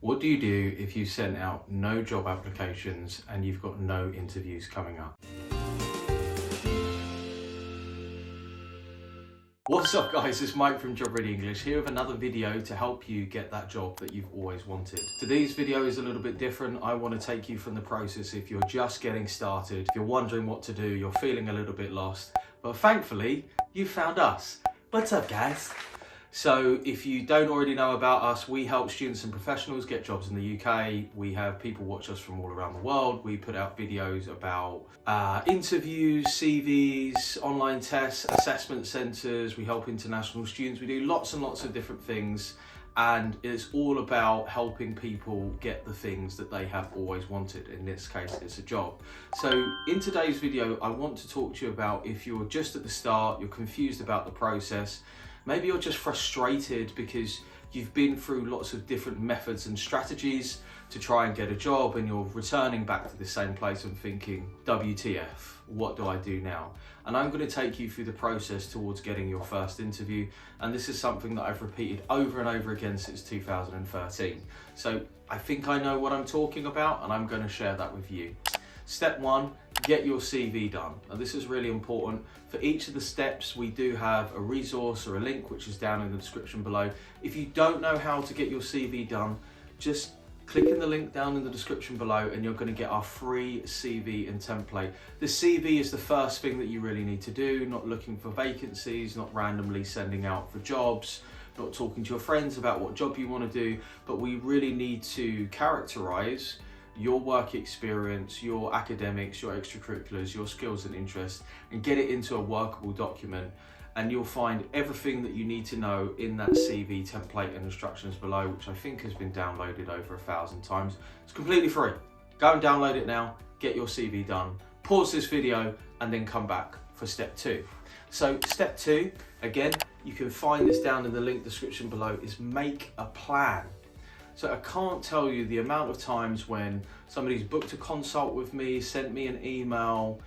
What do you do if you sent out no job applications and you've got no interviews coming up? What's up guys, it's Mike from Job Ready English here with another video to help you get that job that you've always wanted. Today's video is a little bit different. I want to take you from the process if you're just getting started, if you're wondering what to do, you're feeling a little bit lost, but thankfully you found us. What's up guys? So if you don't already know about us, we help students and professionals get jobs in the UK. We have people watch us from all around the world. We put out videos about interviews, CVs, online tests, assessment centres. We help international students. We do lots and lots of different things. And it's all about helping people get the things that they have always wanted. In this case, it's a job. So in today's video, I want to talk to you about if you're just at the start, you're confused about the process, maybe you're just frustrated because you've been through lots of different methods and strategies to try and get a job and you're returning back to the same place and thinking, WTF, what do I do now? And I'm going to take you through the process towards getting your first interview. And this is something that I've repeated over and over again since 2013. So I think I know what I'm talking about and I'm going to share that with you. Step one, get your CV done. Now this is really important. For each of the steps, we do have a resource or a link, which is down in the description below. If you don't know how to get your CV done, just click in the link down in the description below and you're going to get our free CV and template. The CV is the first thing that you really need to do, not looking for vacancies, not randomly sending out for jobs, not talking to your friends about what job you want to do, but we really need to characterize your work experience, your academics, your extracurriculars, your skills and interests, and get it into a workable document. And you'll find everything that you need to know in that CV template and instructions below, which I think has been downloaded over 1,000 times. It's completely free. Go and download it now, get your CV done. Pause this video and then come back for step two. So step two, again, you can find this down in the link description below, is make a plan. So I can't tell you the amount of times when somebody's booked a consult with me, sent me an email,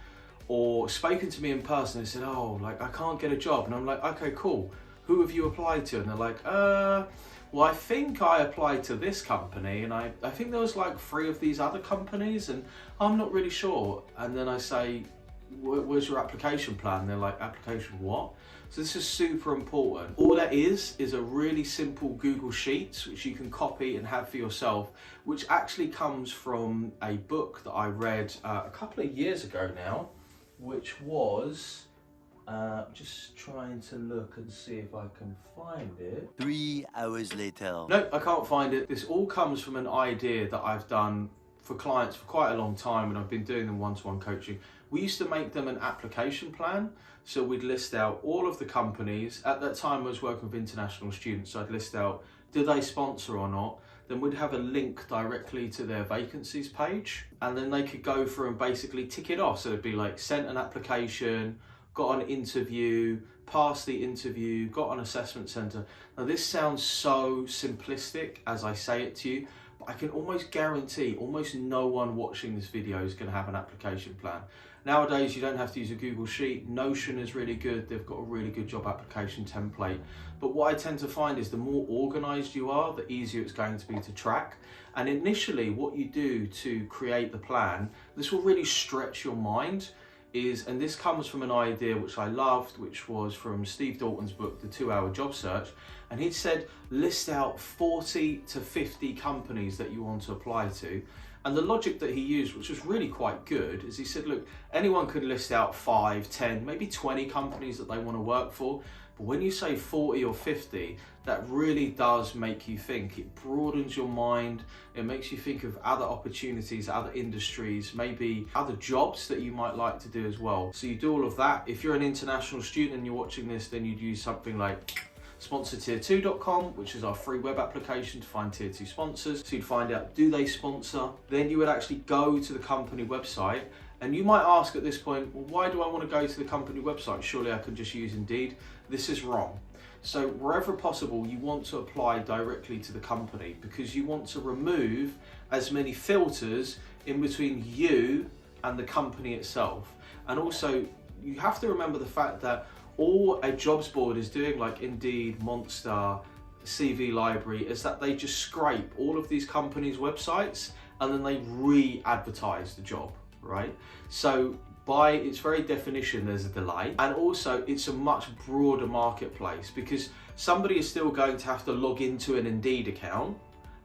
or spoken to me in person and said, oh, like I can't get a job. And I'm like, okay, cool. Who have you applied to? And they're like, well, I think I applied to this company and I think there was like 3 of these other companies and I'm not really sure. And then I say, where's your application plan? And they're like, application what? So this is super important. All that is a really simple Google Sheets, which you can copy and have for yourself, which actually comes from a book that I read a couple of years ago now, which was, just trying to look and see if I can find it. 3 hours later. No, I can't find it. This all comes from an idea that I've done for clients for quite a long time, and I've been doing them one-to-one coaching. We used to make them an application plan. So we'd list out all of the companies. At that time I was working with international students, so I'd list out, do they sponsor or not? Then we'd have a link directly to their vacancies page, and then they could go through and basically tick it off. So it'd be like, sent an application, got an interview, passed the interview, got an assessment centre. Now this sounds so simplistic as I say it to you, but I can almost guarantee almost no one watching this video is going to have an application plan. Nowadays, you don't have to use a Google Sheet. Notion is really good. They've got a really good job application template. But what I tend to find is the more organized you are, the easier it's going to be to track. And initially, what you do to create the plan, this will really stretch your mind, and this comes from an idea which I loved, which was from Steve Dalton's book, The 2-Hour Job Search. And he'd said, list out 40 to 50 companies that you want to apply to. And the logic that he used, which was really quite good, is he said, look, anyone could list out 5, 10, maybe 20 companies that they want to work for. But when you say 40 or 50, that really does make you think. It broadens your mind. It makes you think of other opportunities, other industries, maybe other jobs that you might like to do as well. So you do all of that. If you're an international student and you're watching this, then you'd use something like sponsortier2.com, which is our free web application to find tier 2 sponsors. So you'd find out, do they sponsor? Then you would actually go to the company website, and you might ask at this point, well, why do I want to go to the company website? Surely I could just use Indeed. This is wrong. So wherever possible, you want to apply directly to the company because you want to remove as many filters in between you and the company itself. And also, you have to remember the fact that all a jobs board is doing, like Indeed, Monster, CV library is that they just scrape all of these companies' websites and then they re-advertise the job, right? So by its very definition, there's a delay, and also it's a much broader marketplace because somebody is still going to have to log into an Indeed account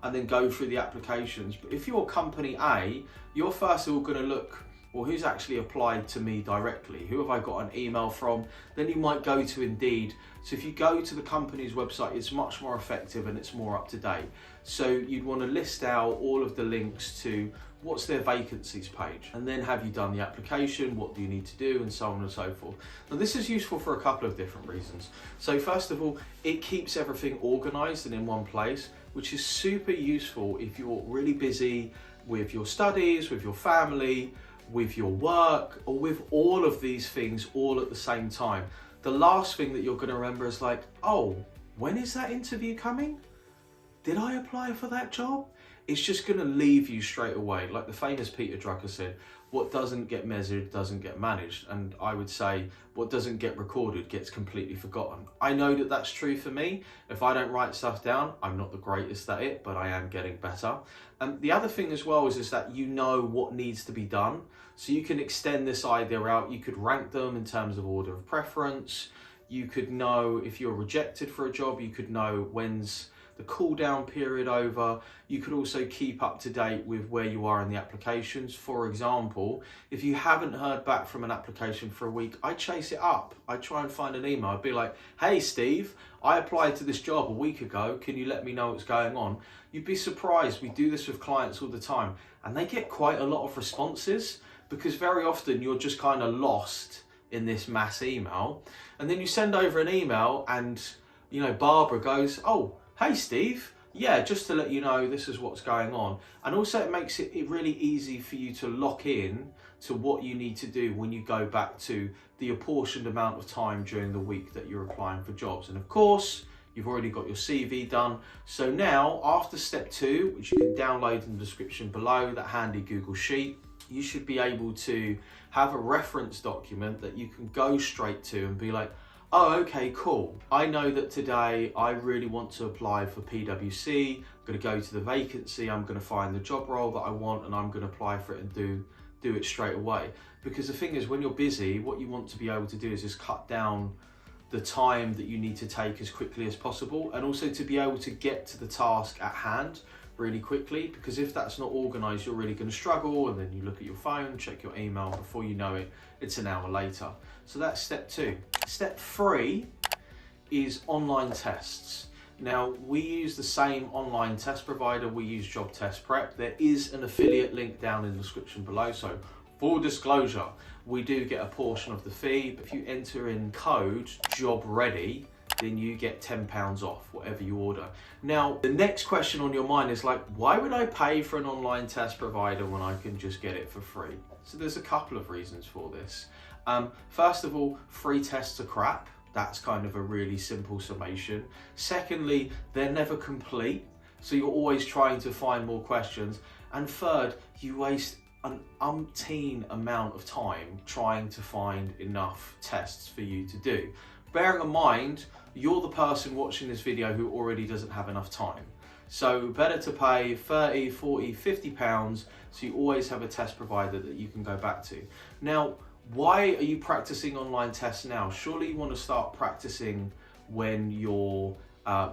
and then go through the applications. But if you're company A, you're first of all going to look, well, who's actually applied to me directly? Who have I got an email from? Then you might go to Indeed. So if you go to the company's website, it's much more effective and it's more up to date. So you'd want to list out all of the links to what's their vacancies page, and then have you done the application, what do you need to do, and so on and so forth. Now this is useful for a couple of different reasons. So first of all, it keeps everything organized and in one place, which is super useful if you're really busy with your studies, with your family, with your work, or with all of these things all at the same time. The last thing that you're going to remember is like, oh, when is that interview coming? Did I apply for that job? It's just going to leave you straight away. Like the famous Peter Drucker said, what doesn't get measured doesn't get managed. And I would say what doesn't get recorded gets completely forgotten. I know that that's true for me. If I don't write stuff down, I'm not the greatest at it, but I am getting better. And the other thing as well is that you know what needs to be done. So you can extend this idea out. You could rank them in terms of order of preference. You could know if you're rejected for a job, you could know when's the cool down period over. You could also keep up to date with where you are in the applications. For example, if you haven't heard back from an application for a week, I chase it up. I try and find an email. I'd be like, hey Steve, I applied to this job a week ago. Can you let me know what's going on? You'd be surprised. We do this with clients all the time and they get quite a lot of responses because very often you're just kind of lost in this mass email. And then you send over an email and, you know, Barbara goes, oh, hey Steve, yeah, just to let you know this is what's going on. And also it makes it really easy for you to lock in to what you need to do when you go back to the apportioned amount of time during the week that you're applying for jobs. And of course, you've already got your CV done. So now after step 2, which you can download in the description below, that handy Google Sheet, you should be able to have a reference document that you can go straight to and be like, oh, okay, cool. I know that today I really want to apply for PwC. I'm going to go to the vacancy. I'm going to find the job role that I want and I'm going to apply for it and do it straight away. Because the thing is, when you're busy, what you want to be able to do is just cut down the time that you need to take as quickly as possible, and also to be able to get to the task at hand really quickly, because if that's not organized, you're really going to struggle, and then you look at your phone, check your email, before you know it, it's an hour later. So that's step 2. Step 3 is online tests. Now, we use the same online test provider. We use Job Test Prep. There is an affiliate link down in the description below. So full disclosure, we do get a portion of the fee, but if you enter in code JOBREADY, then you get £10 off whatever you order. Now, the next question on your mind is like, why would I pay for an online test provider when I can just get it for free? So there's a couple of reasons for this. First of all, free tests are crap. That's kind of a really simple summation. Secondly, they're never complete, so you're always trying to find more questions. And third, you waste an umpteen amount of time trying to find enough tests for you to do. Bearing in mind, you're the person watching this video who already doesn't have enough time. So better to pay 30, 40, 50 pounds so you always have a test provider that you can go back to. Now, why are you practicing online tests now? Surely you want to start practicing when you're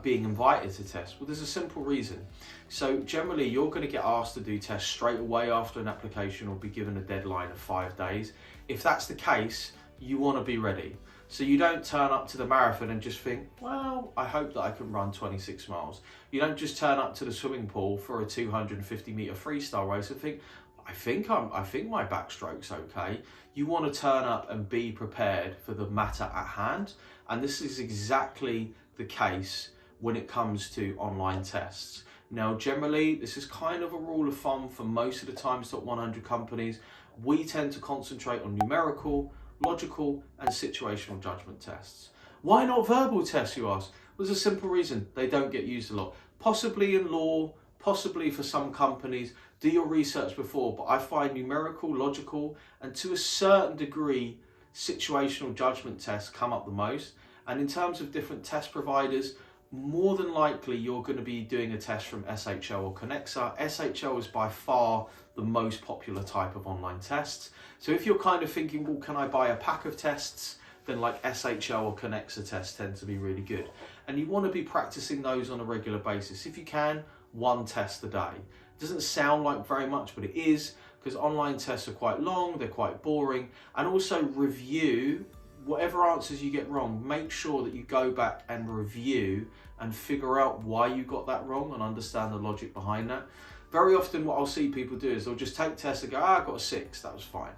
being invited to test. Well, there's a simple reason. So generally you're going to get asked to do tests straight away after an application or be given a deadline of 5 days. If that's the case, you want to be ready. So you don't turn up to the marathon and just think, well, I hope that I can run 26 miles. You don't just turn up to the swimming pool for a 250 meter freestyle race and think, I think my backstroke's okay. You want to turn up and be prepared for the matter at hand. And this is exactly the case when it comes to online tests. Now, generally, this is kind of a rule of thumb for most of the times top 100 companies. We tend to concentrate on numerical, logical, and situational judgment tests. Why not verbal tests, you ask? Well, there's a simple reason. They don't get used a lot. Possibly in law, possibly for some companies. Do your research before, but I find numerical, logical, and to a certain degree, situational judgment tests come up the most. And in terms of different test providers, more than likely you're going to be doing a test from SHL or Connexa. SHL is by far the most popular type of online tests. So if you're kind of thinking, well, can I buy a pack of tests? Then like SHL or Connexa tests tend to be really good. And you want to be practicing those on a regular basis. If you can, one test a day. It doesn't sound like very much, but it is, because online tests are quite long, they're quite boring. And also review whatever answers you get wrong. Make sure that you go back and review and figure out why you got that wrong and understand the logic behind that. Very often what I'll see people do is they'll just take tests and go, I got a 6, that was fine.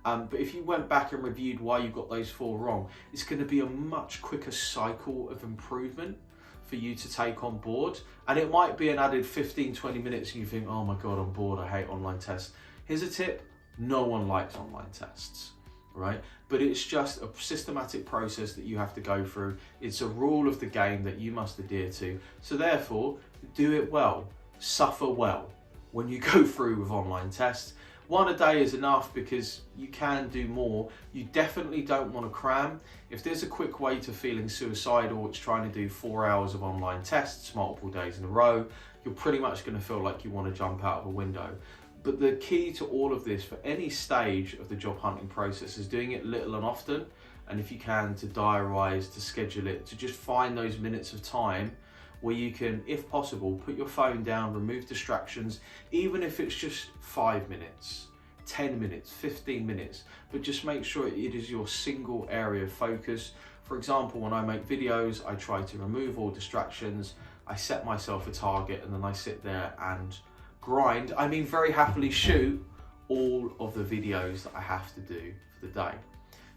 But if you went back and reviewed why you got those 4 wrong, it's going to be a much quicker cycle of improvement for you to take on board. And it might be an added 15-20 minutes and you think, oh my God, I'm bored, I hate online tests. Here's a tip: no one likes online tests, right? But it's just a systematic process that you have to go through. It's a rule of the game that you must adhere to. So therefore, do it well, suffer well when you go through with online tests. 1 a day is enough because you can do more. You definitely don't want to cram. If there's a quick way to feeling suicidal, it's trying to do 4 hours of online tests multiple days in a row, you're pretty much going to feel like you want to jump out of a window. But the key to all of this for any stage of the job hunting process is doing it little and often. And if you can, to diarise, to schedule it, to just find those minutes of time where you can, if possible, put your phone down, remove distractions, even if it's just 5 minutes, 10 minutes, 15 minutes, but just make sure it is your single area of focus. For example, when I make videos, I try to remove all distractions. I set myself a target and then I sit there and grind, I mean very happily shoot all of the videos that I have to do for the day.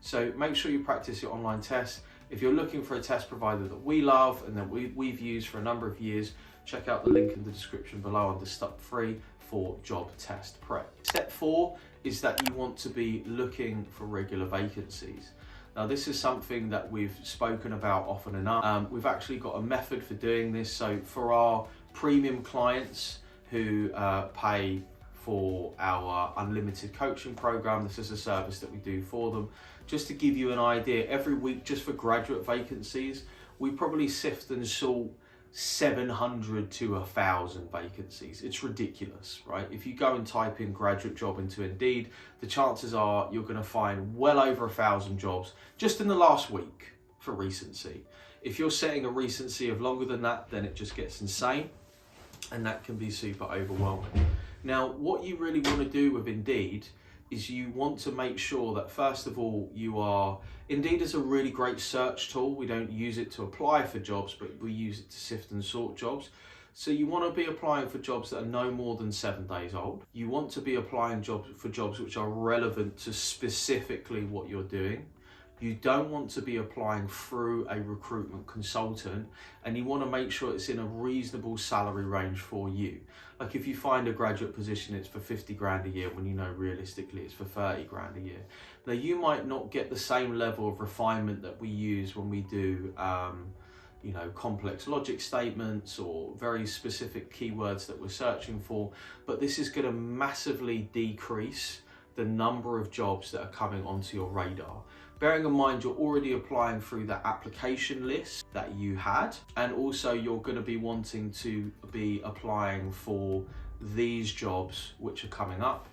So make sure you practice your online tests. If you're looking for a test provider that we love and that we've used for a number of years, check out the link in the description below under Step 3 for job test prep. Step 4 is that you want to be looking for regular vacancies. Now this is something that we've spoken about often enough. We've actually got a method for doing this. So for our premium clients who pay for our unlimited coaching program, this is a service that we do for them. Just to give you an idea, every week just for graduate vacancies, we probably sift and sort 700 to 1,000 vacancies. It's ridiculous, right? If you go and type in graduate job into Indeed, the chances are you're going to find well over 1,000 jobs just in the last week for recency. If you're setting a recency of longer than that, then it just gets insane, and that can be super overwhelming. Now, what you really want to do with Indeed is you want to make sure that first of all, Indeed is a really great search tool. We don't use it to apply for jobs, but we use it to sift and sort jobs. So you want to be applying for jobs that are no more than 7 days old. You want to be applying for jobs which are relevant to specifically what you're doing. You don't want to be applying through a recruitment consultant, and you want to make sure it's in a reasonable salary range for you. Like if you find a graduate position, it's for 50 grand a year when you know realistically it's for 30 grand a year. Now you might not get the same level of refinement that we use when we do complex logic statements or very specific keywords that we're searching for, but this is going to massively decrease the number of jobs that are coming onto your radar. Bearing in mind you're already applying through that application list that you had, and also you're going to be wanting to be applying for these jobs which are coming up.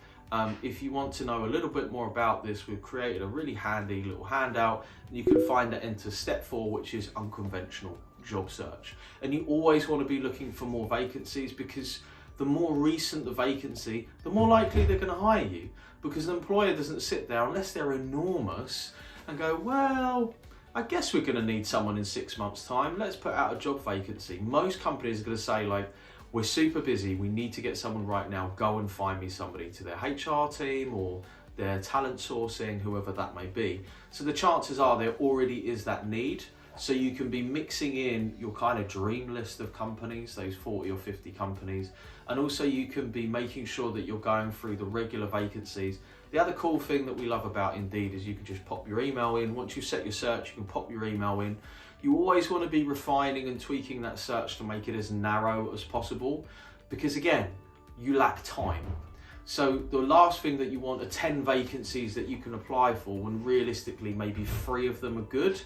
If you want to know a little bit more about this, we've created a really handy little handout, and you can find it into Step 4, which is unconventional job search. And you always want to be looking for more vacancies, because the more recent the vacancy, the more likely they're going to hire you, because an employer doesn't sit there unless they're enormous and go, well, I guess we're going to need someone in 6 months' time. Let's put out a job vacancy. Most companies are going to say, like, we're super busy, we need to get someone right now, go and find me somebody, to their HR team or their talent sourcing, whoever that may be. So the chances are there already is that need. So you can be mixing in your kind of dream list of companies, those 40 or 50 companies. And also you can be making sure that you're going through the regular vacancies. The other cool thing that we love about Indeed is you can just pop your email in. Once you set your search, you can pop your email in. You always want to be refining and tweaking that search to make it as narrow as possible, because again, you lack time. So the last thing that you want are 10 vacancies that you can apply for when realistically maybe 3 of them are good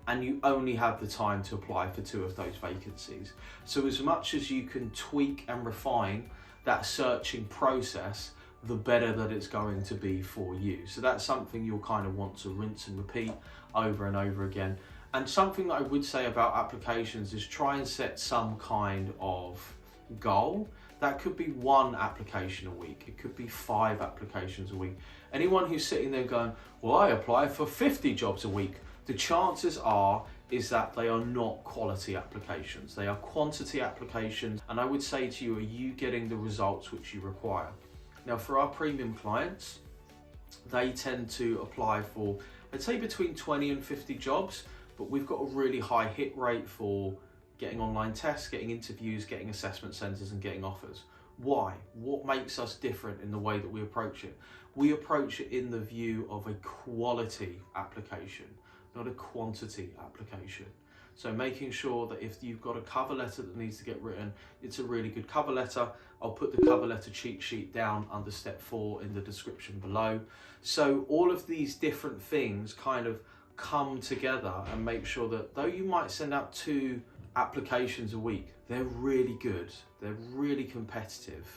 and you only have the time to apply for 2 of those vacancies. So as much as you can tweak and refine that searching process, the better that it's going to be for you. So that's something you'll kind of want to rinse and repeat over and over again. And something that I would say about applications is try and set some kind of goal. That could be 1 application a week. It could be 5 applications a week. Anyone who's sitting there going, well, I apply for 50 jobs a week, the chances is that they are not quality applications. They are quantity applications. And I would say to you, are you getting the results which you require? Now, for our premium clients, they tend to apply for, I'd say, between 20 and 50 jobs, but we've got a really high hit rate for getting online tests, getting interviews, getting assessment centres and getting offers. Why? What makes us different in the way that we approach it? We approach it in the view of a quality application, not a quantity application. So making sure that if you've got a cover letter that needs to get written, it's a really good cover letter. I'll put the cover letter cheat sheet down under step 4 in the description below. So all of these different things kind of come together and make sure that though you might send out 2 applications a week, they're really good, they're really competitive.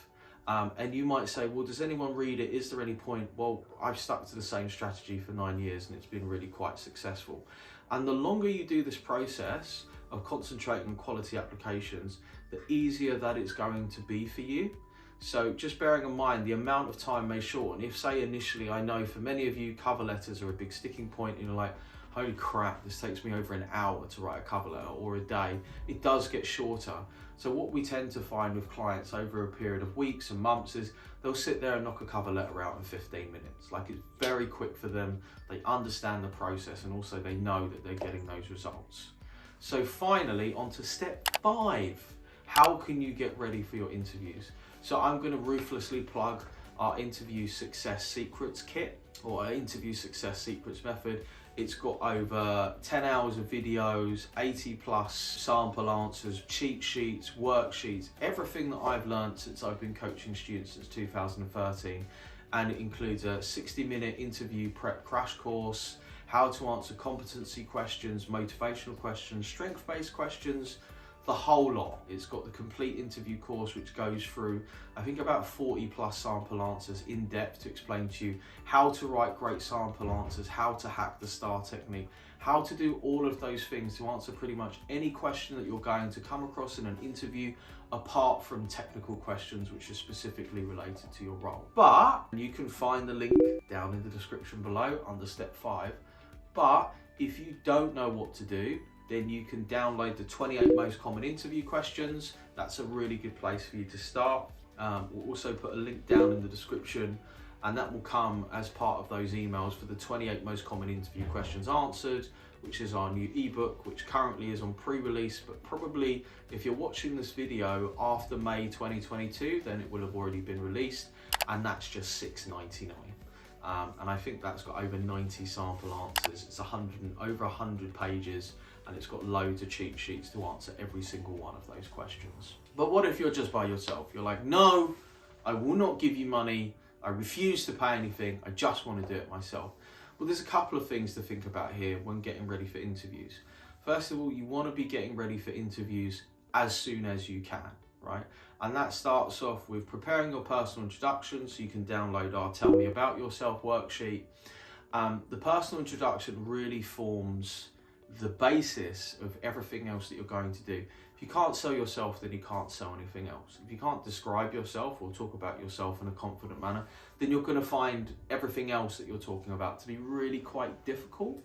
And you might say, well, does anyone read it? Is there any point? Well, I've stuck to the same strategy for 9 years and it's been really quite successful. And the longer you do this process of concentrating on quality applications, the easier that it's going to be for you. So just bearing in mind, the amount of time may shorten. If, say, initially, I know for many of you, cover letters are a big sticking point, and you're like, holy crap, this takes me over an hour to write a cover letter, or a day. It does get shorter. So what we tend to find with clients over a period of weeks and months is they'll sit there and knock a cover letter out in 15 minutes. Like, it's very quick for them. They understand the process, and also they know that they're getting those results. So finally, on to step 5. How can you get ready for your interviews? So I'm going to ruthlessly plug our interview success secrets kit, or our interview success secrets method. It's got over 10 hours of videos, 80 plus sample answers, cheat sheets, worksheets, everything that I've learned since I've been coaching students since 2013. And it includes a 60-minute interview prep crash course, how to answer competency questions, motivational questions, strength-based questions, the whole lot. It's got the complete interview course, which goes through, I think, about 40 plus sample answers in depth to explain to you how to write great sample answers, how to hack the STAR technique, how to do all of those things to answer pretty much any question that you're going to come across in an interview, apart from technical questions which are specifically related to your role. But you can find the link down in the description below under step 5. But if you don't know what to do, then you can download the 28 most common interview questions. That's a really good place for you to start. We'll also put a link down in the description, and that will come as part of those emails for the 28 most common interview questions answered, which is our new ebook, which currently is on pre-release, but probably if you're watching this video after May 2022, then it will have already been released, and that's just $6.99. And I think that's got over 90 sample answers. It's over 100 pages, and it's got loads of cheat sheets to answer every single one of those questions. But what if you're just by yourself? You're like, no, I will not give you money. I refuse to pay anything. I just want to do it myself. Well, there's a couple of things to think about here when getting ready for interviews. First of all, you want to be getting ready for interviews as soon as you can, right? And that starts off with preparing your personal introduction, so you can download our Tell Me About Yourself worksheet. The personal introduction really forms the basis of everything else that you're going to do. If you can't sell yourself, then you can't sell anything else. If you can't describe yourself or talk about yourself in a confident manner, then you're going to find everything else that you're talking about to be really quite difficult.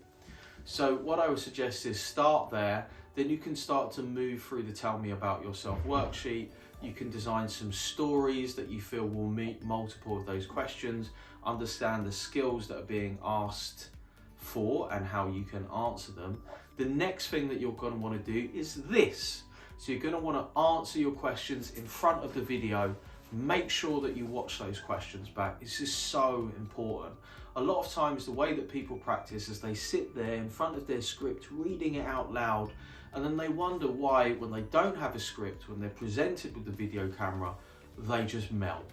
So what I would suggest is start there, then you can start to move through the Tell Me About Yourself worksheet. You can design some stories that you feel will meet multiple of those questions, understand the skills that are being asked for and how you can answer them. The next thing that you're going to want to do is this. So you're going to want to answer your questions in front of the video. Make sure that you watch those questions back. This is so important. A lot of times the way that people practice is they sit there in front of their script reading it out loud, and then they wonder why, when they don't have a script, when they're presented with the video camera, they just melt.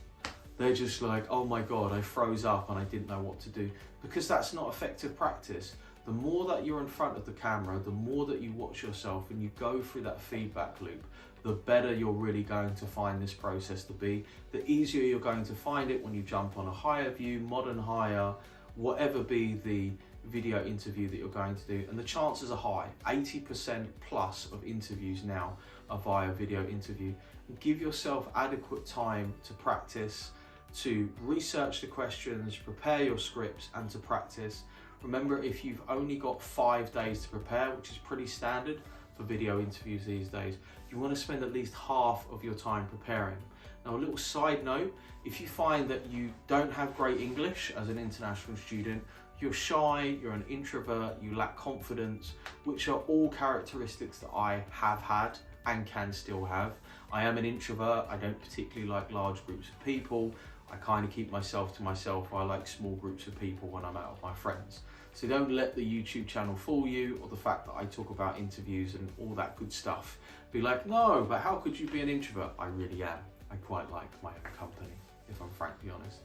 They're just like, oh my God, I froze up and I didn't know what to do. Because that's not effective practice. The more that you're in front of the camera, the more that you watch yourself and you go through that feedback loop, the better you're really going to find this process to be. The easier you're going to find it when you jump on a higher view, modern hire, whatever be the video interview that you're going to do. And the chances are high, 80% plus of interviews now are via video interview. And give yourself adequate time to practice, to research the questions, prepare your scripts and to practice. Remember, if you've only got 5 days to prepare, which is pretty standard for video interviews these days, you want to spend at least half of your time preparing. Now, a little side note, if you find that you don't have great English as an international student, you're shy, you're an introvert, you lack confidence, which are all characteristics that I have had and can still have. I am an introvert, I don't particularly like large groups of people. I kind of keep myself to myself. I like small groups of people when I'm out with my friends. So don't let the YouTube channel fool you, or the fact that I talk about interviews and all that good stuff. Be like, no, but how could you be an introvert? I really am. I quite like my own company, if I'm frankly honest.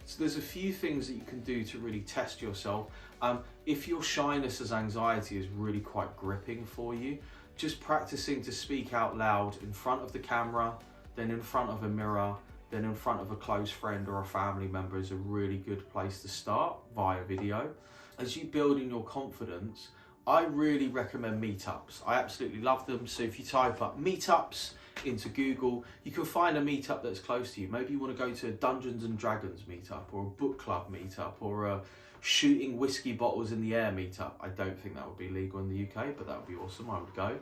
So there's a few things that you can do to really test yourself. If your shyness as anxiety is really quite gripping for you, just practicing to speak out loud in front of the camera, then in front of a mirror, then in front of a close friend or a family member is a really good place to start via video. As you build in your confidence, I really recommend meetups. I absolutely love them. So if you type up meetups into Google, you can find a meetup that's close to you. Maybe you want to go to a Dungeons and Dragons meetup, or a book club meetup, or a shooting whiskey bottles in the air meetup. I don't think that would be legal in the UK, but that would be awesome. I would go.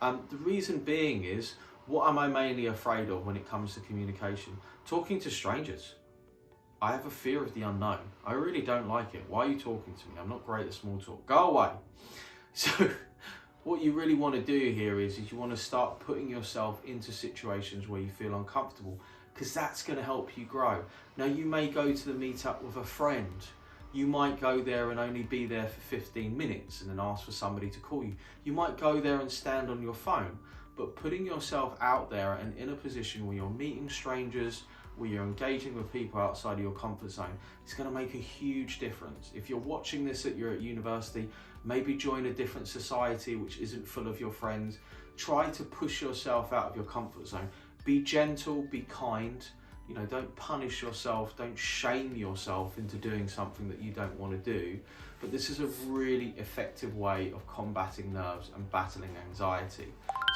The reason being is, what am I mainly afraid of when it comes to communication? Talking to strangers. I have a fear of the unknown. I really don't like it. Why are you talking to me? I'm not great at small talk. Go away. So what you really want to do here is you want to start putting yourself into situations where you feel uncomfortable, because that's going to help you grow. Now, you may go to the meetup with a friend. You might go there and only be there for 15 minutes and then ask for somebody to call you. You might go there and stand on your phone. But putting yourself out there and in a position where you're meeting strangers, where you're engaging with people outside of your comfort zone, it's going to make a huge difference. If you're watching this you're at university, maybe join a different society which isn't full of your friends. Try to push yourself out of your comfort zone. Be gentle, be kind. You know, don't punish yourself, don't shame yourself into doing something that you don't want to do. But this is a really effective way of combating nerves and battling anxiety.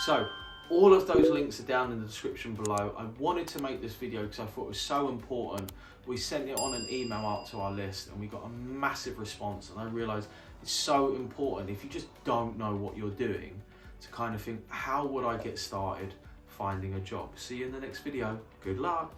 So all of those links are down in the description below. I wanted to make this video because I thought it was so important. We sent it on an email out to our list and we got a massive response, and I realized it's so important, if you just don't know what you're doing, to kind of think, how would I get started finding a job? See you in the next video. Good luck.